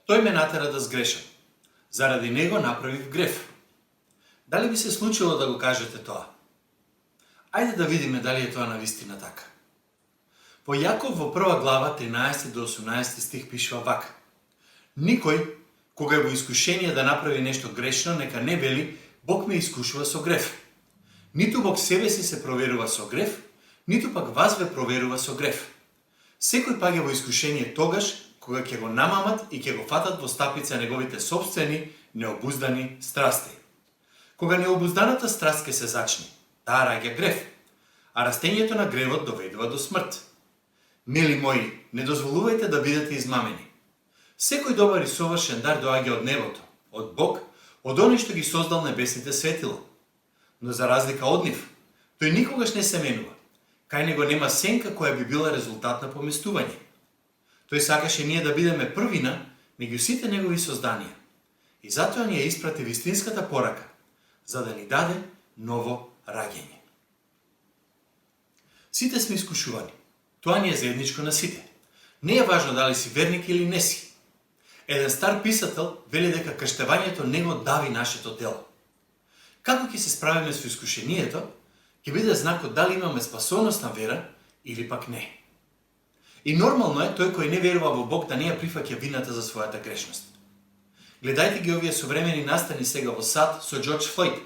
Тој ме натера да сгрешам. Заради него направив греф. Дали би се случило да го кажете тоа? Ајде да видиме дали е тоа навистина така. Во Јаков во прва глава 13 до 18 стих пишува вака: Никој, кога е во искушение да направи нешто грешно, нека не вели Бог ме искушува со греф. Ниту Бог себе си се проверува со греф, ниту пак вас ве проверува со греф. Секој паѓа во искушение тогаш, кога ќе го намамат и ќе го фатат во стапица неговите собствени, необуздани страсти. Кога необузданата страст ќе се зачне, таа раѓа греф, а растењето на гревот доведува до смрт. Мили мои, не дозволувајте да бидете измамени. Секој добар и совршен дар доаѓа од небото, од Бог, од оној што ги создал небесните светила. Но за разлика од нив, тој никогаш не се менува. Кај него нема сенка која би била резултат на поместување. Тој сакаше ние да бидеме првина меѓу сите негови созданија. И затоа ни ја испрати вистинската порака, за да ни даде ново раѓање. Сите сме искушувани. Тоа ни е заедничко на сите. Не е важно дали си верник или не си. Еден стар писател вели дека крштевањето не го дави нашето тело. Како ќе се справиме со искушението, ќе биде знакот дали имаме спасоносна вера или пак не. И нормално е тој кој не верува во Бог да не ја прифаќа вината за својата грешност. Гледајте ги овие современи настани сега во САД со Џорџ Флојд.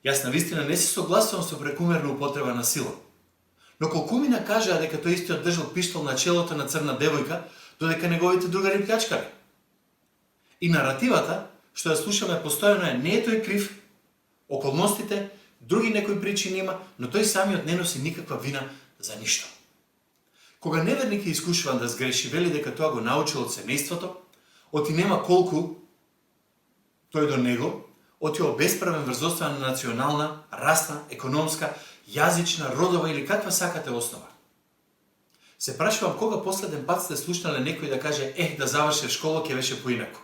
Јас навистина не се согласувам со прекумерна употреба на сила. Но колкумина кажаа дека тој истиот држал пиштол на челото на црна девојка, додека неговите другари плячкале. И наративата, што ја слушаме постојано е: не е тој крив, околностите, други некои причини има, но тој самиот не носи никаква вина за ништо. Кога неверник е искушуван да сгреши, вели дека тоа го научил од семејството, оти нема колку тој до него, оти обесправен врз основа на национална, расна, економска, јазична, родова или каква сакате основа. Се прашувам кога последен пат сте слушнале некој да каже: да завршев школа ќе беше поинаку.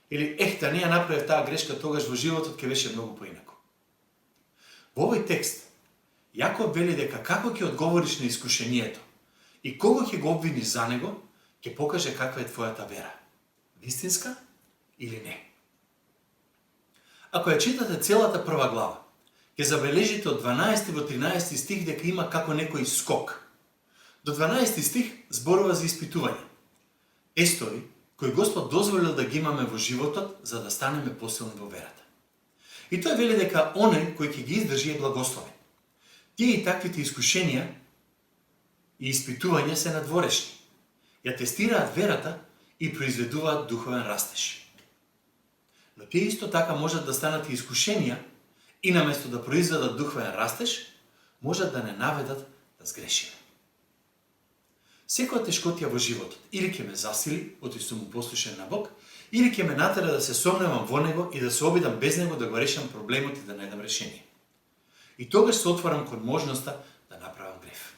Или да не ја направив таа грешка тогаш во животот ќе беше многу поинаку. Во овој текст Јаков вели дека како ќе одговориш на искушението и кого ќе го обвиниш за него, ќе покаже каква е твојата вера. Вистинска или не? Ако ја читате целата прва глава, ќе забележите од 12 во 13 стих дека има како некој скок. До 12 стих зборува за испитување. Естови, кој Господ дозволил да ги имаме во животот, за да станеме посилни во верата. И тој вели дека оној кој ќе ги издржи е благословен. Тие и таквите искушенија и испитувања се надворешни. Ја тестираат верата и произведуваат духовен растеж. Но тие исто така можат да станат и искушенија и наместо да произведат духовен растеж, можат да не наведат да сгрешиме. Секоја тешкотија во животот или ќе ме засили, оти сум му послушен на Бог, или ќе ме натера да се сомневам во него и да се обидам без него да го решам проблемот и да најдам решение. И тогаш се отварам кон можноста да направам греф.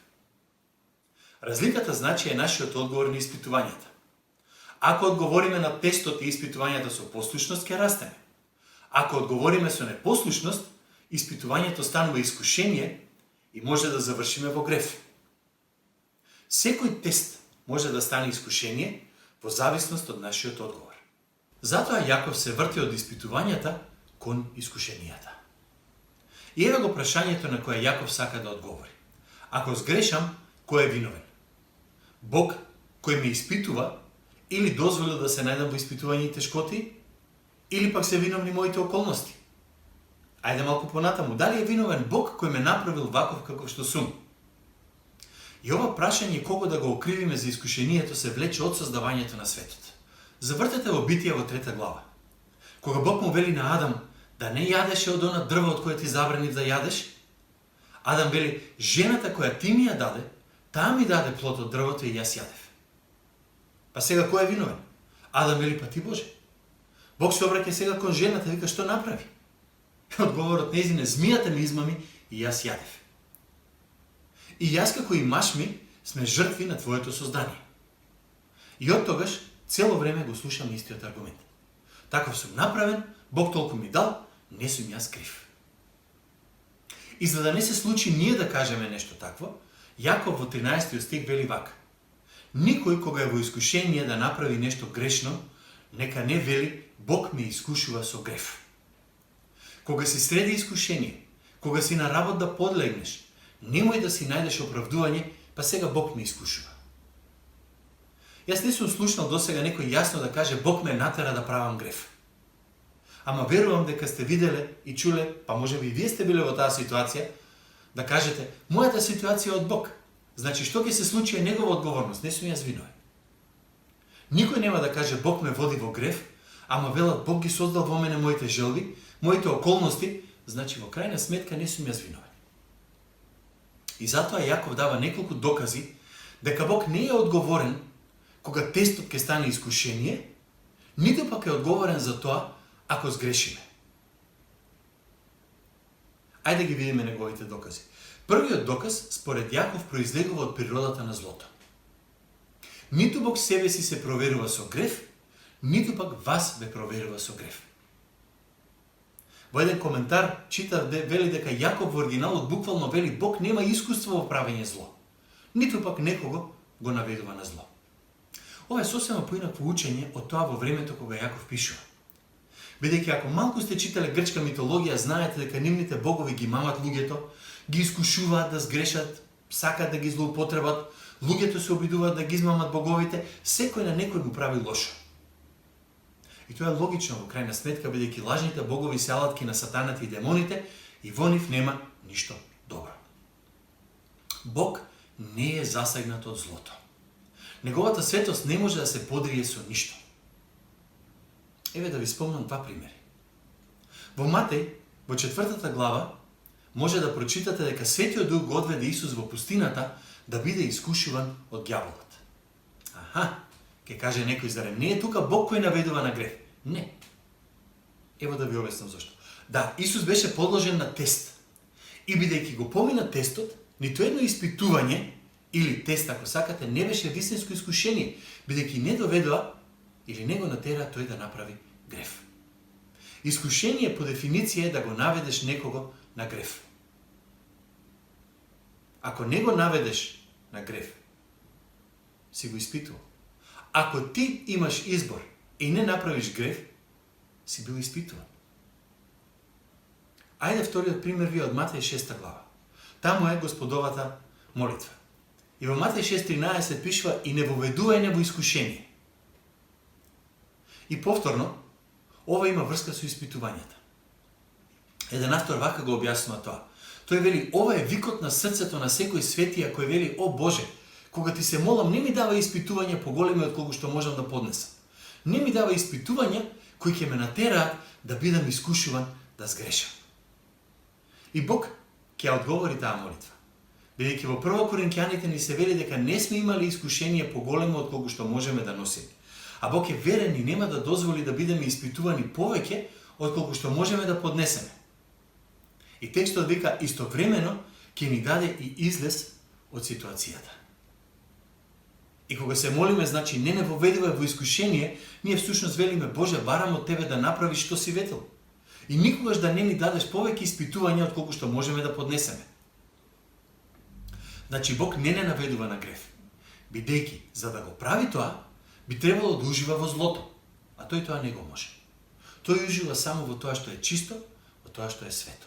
Разликата значи е нашиот одговор на испитувањата. Ако одговориме на тестот и испитувањата со послушност, ќе растеме. Ако одговориме со непослушност, испитувањето станува искушение и може да завршиме во греф. Секој тест може да стане искушение во зависност од нашиот одговор. Затоа Јаков се врти од испитувањата кон искушенијата. И еве го прашањето на кое Јаков сака да одговори. Ако сгрешам, кој е виновен? Бог кој ме испитува или дозволил да се најдам во испитување и тешкоти, или пак се виновни моите околности? Ајде малку понатаму, дали е виновен Бог кој ме направил ваков каков што сум? И ова прашање кого да го окривиме за искушението се влече од создавањето на светот. Завртете во Битие во 3 глава. Кога Бог му вели на Адам да не јадеше од она дрво од кое ти забранив да јадеш, Адам вели: жената која ти ми ја даде, таа ми даде плод од дрвото и јас јадев. Па сега кој е виновен? Адам вели: па ти Боже. Бог се обраќа сега кон жената, вика: што направи? Одговорот нејзин е: змијата ми измами и јас јадев. И јас како и маж ми сме жртви на твоето создание. И од тогаш цело време го слушам истиот аргумент. Таков сум направен, Бог толку ми дал, не сум јас крив. И за да не се случи ние да кажеме нешто такво, Јаков во 13 стих вели вака: Никој кога е во искушение да направи нешто грешно, нека не вели Бог ме искушува со грев. Кога си среди искушение, кога си на работ да подлегнеш, немој да си најдеш оправдување, па сега Бог ме искушува. Јас не сум слушнал досега некој јасно да каже Бог ме натера да правам грев. Ама верувам дека сте виделе и чуле, па може би и вие сте биле во таа ситуација, да кажете, мојата ситуација е од Бог. Значи, што ќе се случи е негова одговорност, не сум јас виновен. Никој нема да каже Бог ме води во грев, ама велат Бог ги создал во мене моите желби, моите околности, значи во крајна сметка не сум јас виновен. И затоа Јаков дава неколку докази дека Бог не е одговорен кога тестот ќе стане искушение, ниту пак е одговорен за тоа ако сгрешиме. Ајде да ги видиме неговите докази. Првиот доказ, според Јаков, произлегува од природата на злото. Ниту Бог себе си се проверува со грев, ниту пак вас ве проверува со грев. Во еден коментар читав вели дека Јаков во оригиналот буквално вели Бог нема искуство во правење зло, ниту пак некого го наведува на зло. Ова е сосема поинакво учење од тоа во времето кога Јаков пишува. Бидејќи ако малку сте читале грчка митологија, знаете дека нивните богови ги мамат луѓето, ги искушуваат да сгрешат, сакаат да ги злоупотребат, луѓето се обидуваат да ги измамат боговите, секој на некој го прави лошо. И тоа е логично во крајна сметка, бидејќи лажните богови се алатки на сатаната и демоните и во нив нема ништо добро. Бог не е засегнат од злото. Неговата светост не може да се подрие со ништо. Еве да ви спомнам два примери. Во Матеј, во 4 глава, може да прочитате дека Светиот Дух го одведе Исус во пустината да биде искушуван од ѓаволот. Аха, ќе каже некој, зарем не е тука Бог кој наведува на грев? Не. Ево да ви обяснам зашто. Да, Исус беше подложен на тест. И бидејќи го помина тестот, ниту едно испитување или тест, ако сакате, не беше вистинско искушение, бидејќи не доведува или не го натера тој да направи грев. Искушение по дефиниција е да го наведеш некого на грев. Ако не го наведеш на грев, си го испитувал. Ако ти имаш избор и не направиш грев, си бил испитуван. Ајде вториот пример ви од Матеј 6 глава. Таму е Господовата молитва. И во Матеј 6:13 пишува и не воведувај не во искушение. И повторно, ова има врска со испитувањата. Еден автор вака го објаснува тоа. Тој вели, ова е викот на срцето на секој светија кој вели, о Боже, кога ти се молам, не ми дава испитувања поголеми од колку што можам да поднесам. Не ми дава испитувања кои ќе ме натераат да бидам искушуван да сгрешам. И Бог ќе одговори таа молитва. Бидејќи во 1 Коринќаните ни се вели дека не сме имали искушение поголемо од колку што можеме да носиме. А Бог е верен и нема да дозволи да бидеме испитувани повеќе од колку што можеме да поднесеме. И текстот вика истовремено ќе ни даде и излез од ситуацијата. И кога се молиме, значи не воведувај во искушение, ние всушност велиме Боже, барам од Тебе да направиш што си ветил. И никогаш да не ни дадеш повеќе испитувања од колку што можеме да поднесеме. Значи Бог не наведува на грев. Бидејќи, за да го прави тоа, би требало да ужива во злото, а тој тоа не го може. Тој ужива само во тоа што е чисто, во тоа што е свето.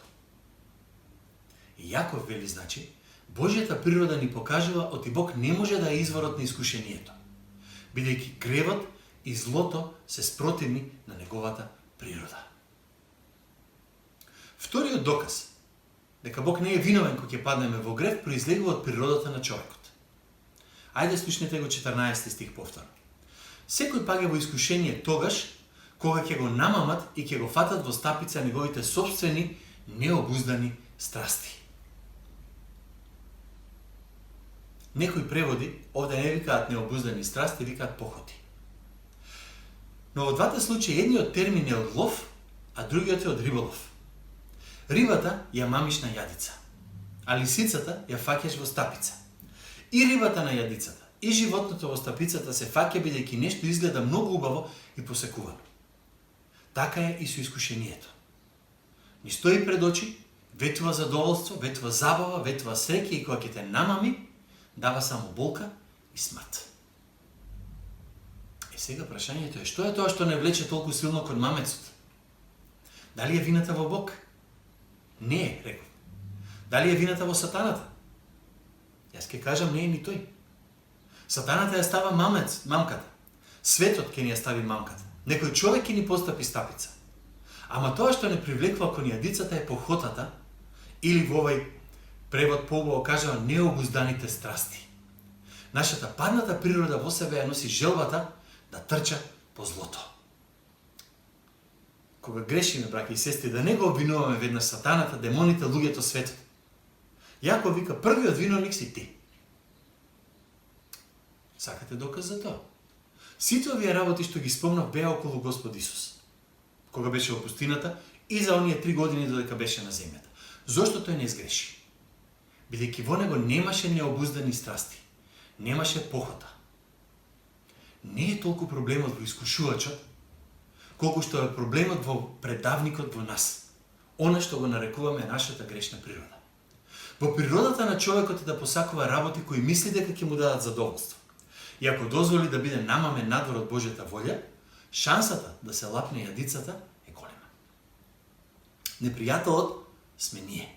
И Јаков вели, значи, Божјата природа ни покажува оти Бог не може да е изворот на искушението, бидејќи гревот и злото се спротивни на неговата природа. Вториот доказ дека Бог не е виновен кога ќе паднеме во грев произлегува од природата на човекот. Ајде слушнете го 14 стих повторно. Секој паѓа во искушение тогаш кога ќе го намамат и ќе го фатат во стапица неговите собствени необуздани страсти. Некои преводи овде не викаат необуздани страсти, викаат похоти. Но во двата случаи едниот термин е од лов, а другиот е од риболов. Рибата ја мамиш на јадица, а лисицата ја фаќаш во стапица. И рибата на јадицата, и животното во стапицата се фаќа бидејќи нешто изгледа многу убаво и посекувано. Така е и со искушението. Ни стои пред очи, ветува задоволство, ветува забава, ветува среќа и кога ќе те намами, дава само болка и смрт. Сега прашањето е, што е тоа што не влече толку силно кон мамецот? Дали е вината во Бог? Не е, реков. Дали е вината во сатаната? Јас ќе кажам, не е ни тој. Сатаната ја става мамката. Светот ќе ни ја стави мамката. Некој човек ќе ни постапи стапица. Ама тоа што не привлекува кон јадицата е похотата, или во овој превод поубаво кажува необузданите страсти. Нашата падната природа во себе ја носи желбата да трча по злото. Кога грешиме, браќа и сестри, да не го обвинуваме веднаш сатаната, демоните, луѓето, светот. Јаков вика, првиот виновник си ти. Сакате доказ за тоа? Сите овие работи што ги спомнав беа околу Господ Исус, кога беше во пустината и за оние 3 години додека беше на земјата. Зошто тој не изгреши? Бидејќи во него немаше необуздани страсти, немаше похота. Не е толку проблемот во искушувачот, колку што е проблемот во предавникот во нас, она што го нарекуваме нашата грешна природа. Во природата на човекот е да посакува работи кои мисли дека ќе му дадат задоволство. И ако дозволи да биде намамен надвор од Божјата волја, шансата да се лапне јадицата е голема. Непријателот сме ние.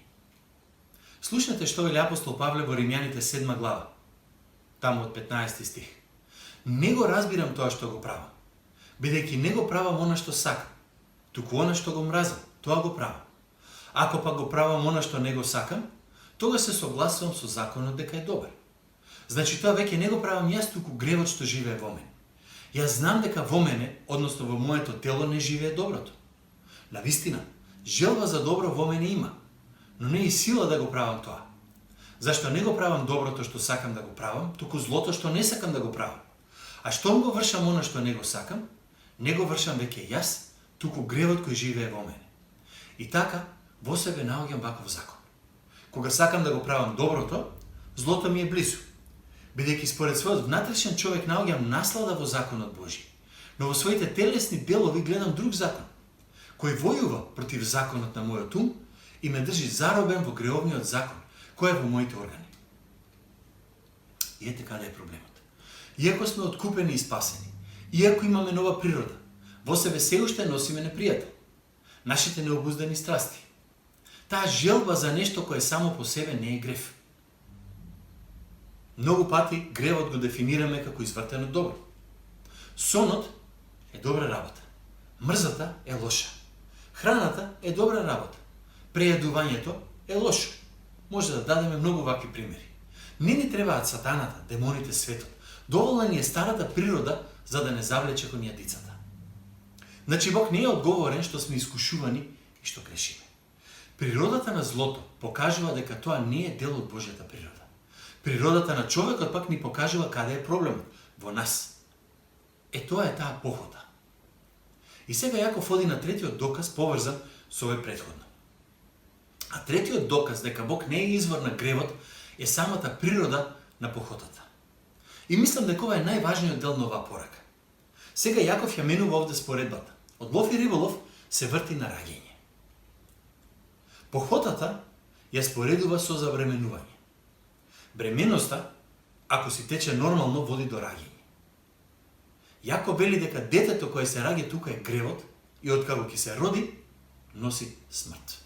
Слушнете што вели апостол Павле во Римјаните 7 глава, таму од 15 стих. Не го разбирам тоа што го правам, бидејќи не го правам она што сакам, туку она што го мразам, тоа го правам. Ако пак го правам она што не го сакам, тога се согласувам со законот дека е добар. Значи тоа веќе не го правам јас, туку гревот што живее во мене. Јас знам дека во мене, односно во моето тело, не живее доброто. Навистина, желба за добро во мене има, но не и сила да го правам тоа. Зашто не го правам доброто што сакам да го правам, туку злото што не сакам да го правам. А штом го вршам она што не го сакам, не го вршам веќе јас, туку гревот кој живее во мене. И така, во себе наоѓам ваков закон. Кога сакам да го правам доброто, злото ми е близу. Бидејќи според својот внатрешен човек наоѓам наслада во законот Божи, но во своите телесни делови гледам друг закон, кој војува против законот на мојот ум и ме држи заробен во греовниот закон, кој е во моите органи. И ете каде е проблемот. Иако сме откупени и спасени, иако имаме нова природа, во себе се уште носиме непријател. Нашите необуздани страсти. Таа желба за нешто кое само по себе не е грев. Многу пати гревот го дефинираме како извртено добро. Сонот е добра работа. Мрзата е лоша. Храната е добра работа. Прејадувањето е лошо. Може да дадеме многу вакви примери. Не ни требаат сатаната, демоните, светот. Доволна ни е старата природа за да не завлече кон јадицата. Значи Бог не е одговорен што сме искушувани и што грешиме. Природата на злото покажува дека тоа не е дел од Божјата природа. Природата на човекот пак ни покажува каде е проблемот во нас. Тоа е таа похота. И сега Јаков оди на третиот доказ поврзан со овој претходно. А третиот доказ дека Бог не е извор на гревот е самата природа на похотата. И мислам дека ова е најважниот дел на оваа порака. Сега Јаков ја менува овде споредбата. Од лов и риболов се врти на раѓење. Похотата ја споредува со забременување. Бременоста, ако си тече нормално, води до раѓење. Јаков вели дека детето кое се раѓа тука е гревот и откако ќе се роди, носи смрт.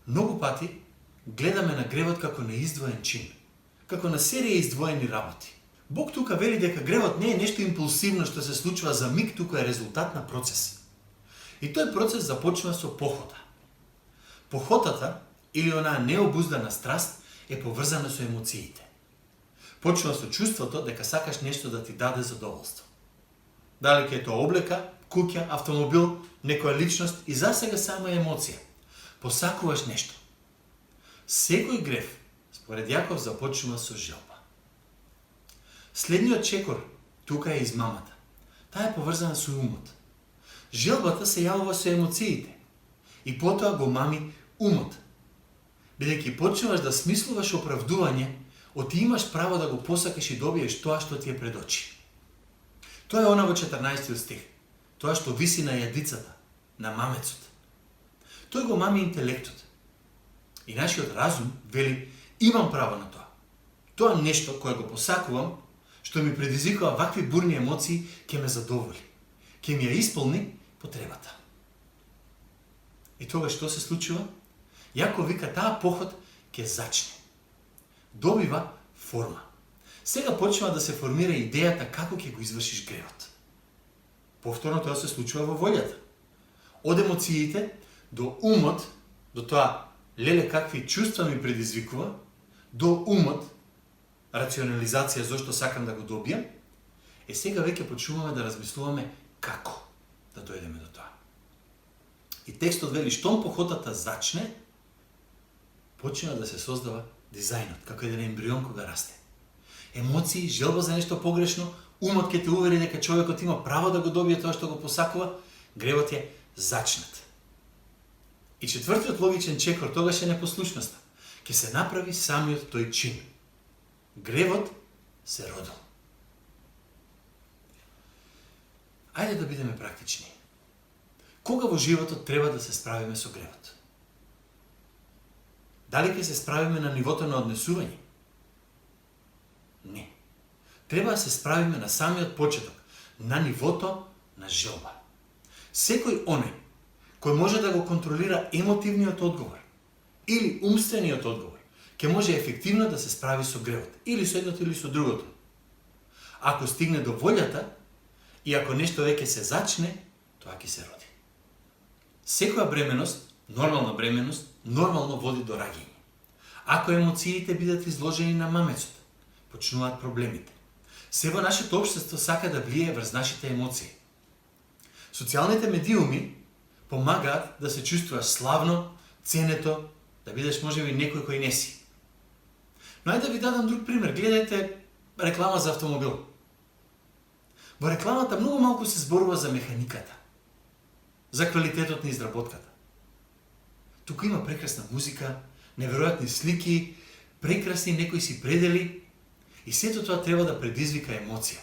Многу пати гледаме на гревот како на издвоен чин, како на серија издвоени работи. Бог тука вели дека гревот не е нешто импулсивно што се случува за миг, туку е резултат на процес. И тој процес започва со похота. Похотата, или онаа необуздана страст, е поврзана со емоциите. Почнува со чувството дека сакаш нешто да ти даде задоволство. Дали ќе е тоа облека, куќа, автомобил, некоја личност и засега сама емоција. Посакуваш нешто. Секој грев, според Јаков, започнува со желба. Следниот чекор тука е измамата. Таа е поврзана со умот. Желбата се јавува со емоциите и потоа го мами умот. Бидејќи почнуваш да смислуваш оправдување, оти имаш право да го посакаш и добиеш тоа што ти е пред очи. Тоа е она во 14 стих. Тоа што виси на јадицата, на мамецот. Тој го мами интелектот. И нашиот разум вели, имам право на тоа. тоа нешто кое го посакувам, што ми предизвикува вакви бурни емоции, ќе ме задоволи, ќе ми ја исполни потребата. И тогаш што се случува? Јаков вика таа поход ќе зачне. Добива форма. Сега почнува да се формира идејата како ќе го извршиш гревот. Повторно тоа се случува во волјата. Од емоциите до умот, до тоа леле какви чувства ми предизвикува, до умот, рационализација зошто сакам да го добијам, сега веќе почнуваме да размислуваме како да дојдеме до тоа. И текстот вели, штом походата зачне, почина да се создава дизајнот, како еден ембрион кога расте. Емоции, желба за нешто погрешно, умот ќе те увери дека човекот има право да го добие тоа што го посакува, гревот е зачнат. И четвртиот логичен чекор тогаш е непослушноста. Ќе се направи самиот тој чин. Гревот се родил. Ајде да бидеме практични. Кога во животот треба да се справиме со гревот? Дали ќе се справиме на нивото на однесување? Не. Треба да се справиме на самиот почеток, на нивото на желба. Секој оној кој може да го контролира емотивниот одговор или умствениот одговор, ќе може ефективно да се справи со гревот, или со едното или со другото. Ако стигне до волјата и ако нешто веќе се зачне, тоа ќе се роди. Секоја бременост, нормално води до раѓање. Ако емоциите бидат изложени на мамецот, почнуваат проблемите. Се во нашето општество сака да влие врз нашите емоции. Социјалните медиуми помагаат да се чувствуваш славно, ценето, да бидеш можеби некој кој не си. Но ајде да ви дадам друг пример. Гледајте реклама за автомобил. Во рекламата многу малку се зборува за механиката, за квалитетот на изработката. Тука има прекрасна музика, неверојатни слики, прекрасни некои си предели и сето тоа треба да предизвика емоција.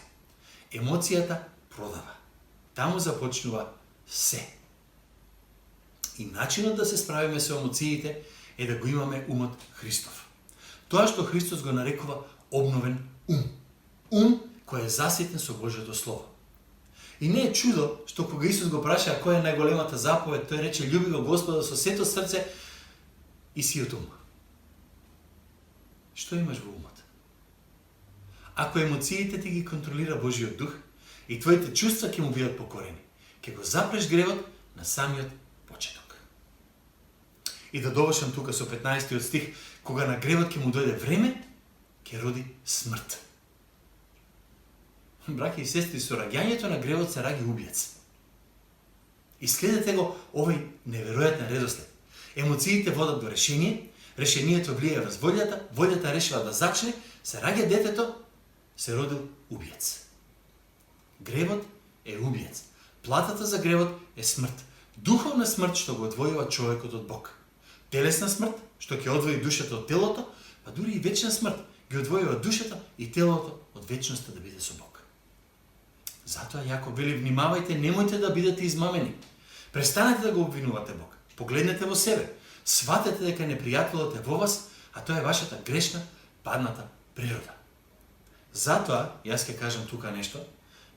Емоцијата продава. Таму започнува се. И начинот да се справиме со емоциите е да го имаме умот Христов. Тоа што Христос го нарекува обновен ум. Ум кој е заситен со Божјото Слово. И не е чудо што кога Исус го праша која е најголемата заповед, тој рече љуби го Господа со сето срце и сиот ум. Што имаш во умот? Ако емоциите ти ги контролира Божиот дух и твоите чувства ќе му бидат покорени, ќе го запреш гревот на самиот почеток. И да довршам тука со 15 стих, кога на гревот ќе му дојде време, ќе роди смрт. Браќи и сестри, со раѓањето на гревот се раѓа убиец. И следете го овој неверојатен редослед. Емоциите водат до решение, решението влие врз волјата, волјата решила да зачне, се раѓа детето, се родил убиец. Гревот е убиец. Платата за гревот е смрт. Духовна смрт што го одвојува човекот од Бог. Телесна смрт што ќе одвои душата од телото, па дури и вечна смрт ги одвојува душата и телото од вечноста да биде со Бог. Затоа Јаков вели, внимавајте, немојте да бидете измамени. Престанете да го обвинувате Бог. Погледнете во себе. Сватете дека непријателот е во вас, а тоа е вашата грешна, падната природа. Затоа, јас ќе кажам тука нешто,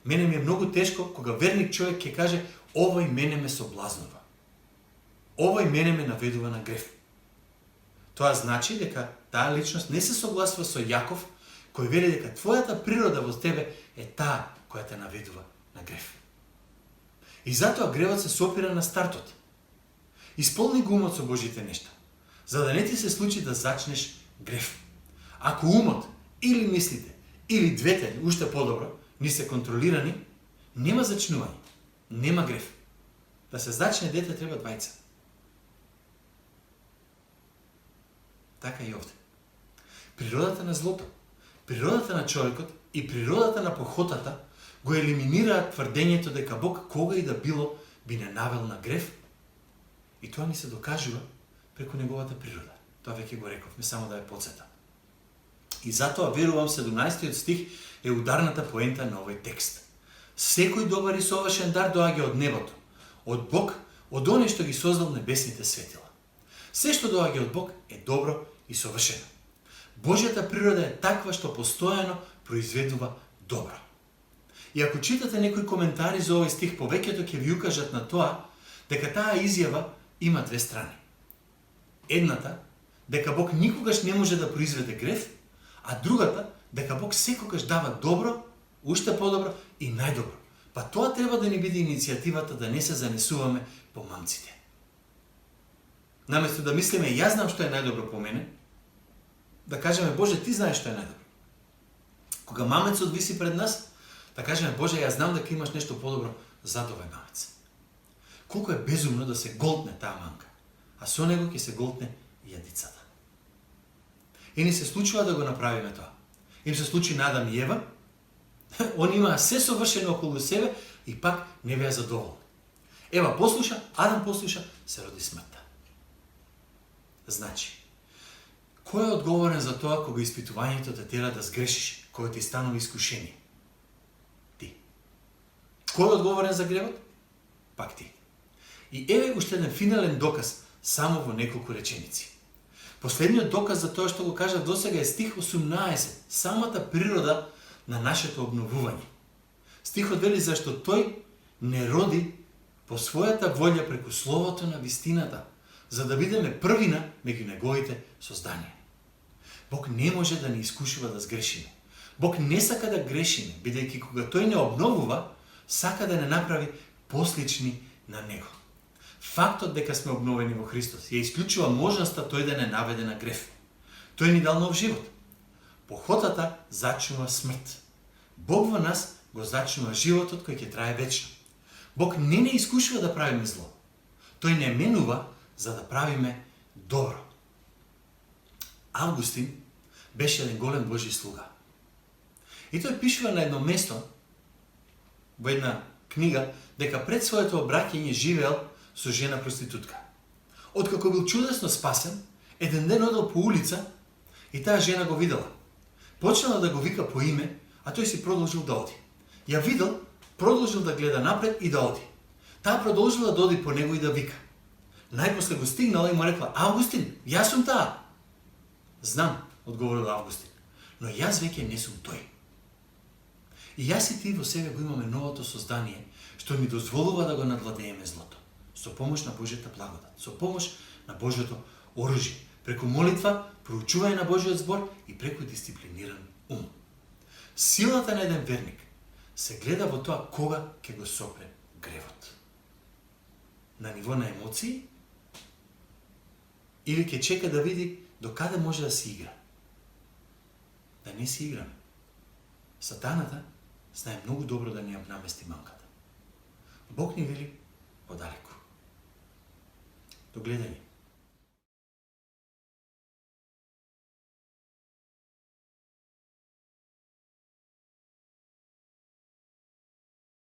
мене ми е многу тешко кога верник човек ќе каже овој мене ме соблазнува. Овој мене ме наведува на грев. Тоа значи дека таа личност не се согласува со Јаков, кој вели дека твојата природа во тебе е таа која те наведува на грев. И затоа гревот се сопира на стартот. Исполни го умот со Божите нешта, за да не ти се случи да зачнеш грев. Ако умот или мислите, или двете, уште подобро, ни се контролирани, нема зачнување, нема грев. Да се зачне дете треба двајца. Така и овде. Природата на злото, природата на човекот и природата на похотата го елиминираат тврдењето дека Бог кога и да било би не навел на грев, и тоа ни се докажува преку неговата природа. Тоа веќе го рековме, само да ја потсетам. И затоа верувам 17 стих е ударната поента на овој текст. Секој добар и совршен дар доаѓа од небото, од Бог, од оној што ги создал небесните светила. Се што доаѓа од Бог е добро и совршено. Божјата природа е таква што постојано произведува добро. И ако читате некои коментари за овој стих, повеќето ќе ви укажат на тоа дека таа изјава има две страни. Едната, дека Бог никогаш не може да произведе грев, а другата, дека Бог секогаш дава добро, уште подобро и најдобро. Па тоа треба да ни биде иницијативата да не се занесуваме по мамците. Наместо да мислиме, јас знам што е најдобро по мене, да кажеме, Боже, ти знаеш што е најдобро. Кога мамецот виси пред нас, да кажеме, Боже, јас знам дека имаш нешто подобро зад овој мамец. Колку е безумно да се голтне таа мамка, а со него ќе се голтне и јадицата. И ни се случува да го направиме тоа. Им се случи на Адам и Ева, они имаа се совршено околу себе и пак не беа задоволни. Ева послуша, Адам послуша, се роди смртта. Значи, кој е одговорен за тоа кога испитувањето те тера да сгрешиш, кога ти станува искушение? Ти. Кој е одговорен за гревот? Пак ти. И еве уште еден финален доказ само во неколку реченици. Последниот доказ за тоа што го кажав досега е стих 18, самата природа на нашето обновување. Стихот вели зашто тој не роди по својата волја преку словото на вистината, за да бидеме првина меѓу неговите созданија. Бог не може да ни искушува да сгрешиме. Бог не сака да грешиме, бидејќи кога тој не обновува, сака да не направи послични на него. Фактот дека сме обновени во Христос ја исклучува можноста тој да не наведе на грев. Тој ни дал нов живот. Похотата зачнува смрт. Бог во нас го зачнува животот кој ќе трае вечно. Бог не искушува да правиме зло. Тој не менува за да правиме добро. Августин беше еден голем Божи слуга. И тој пишува на едно место, во една книга, дека пред своето обраќање живеел со жена проститутка. Откако бил чудесно спасен, еден ден одел по улица и таа жена го видела. Почнала да го вика по име, а тој си продолжил да оди. Ја видел, продолжил да гледа напред и да оди. Таа продолжила да оди по него и да вика. Најпосле го стигнала и му рекла: Августин, јас сум таа. Знам, одговорил Августин, но јас веќе не сум тој. И јас и ти во себе го имаме новото создание, што ни дозволува да го надвладееме злото. Со помош на Божјата благодат, со помош на Божјото оружје, преку молитва, проучување на Божјиот збор и преку дисциплиниран ум. Силата на еден верник се гледа во тоа кога ќе го сопре гревот. На ниво на емоции или ќе чека да види до каде може да си игра. Да не си играме. Сатаната знае многу добро да ни ја намести мамката. Бог ни вели подалеку. До гледање.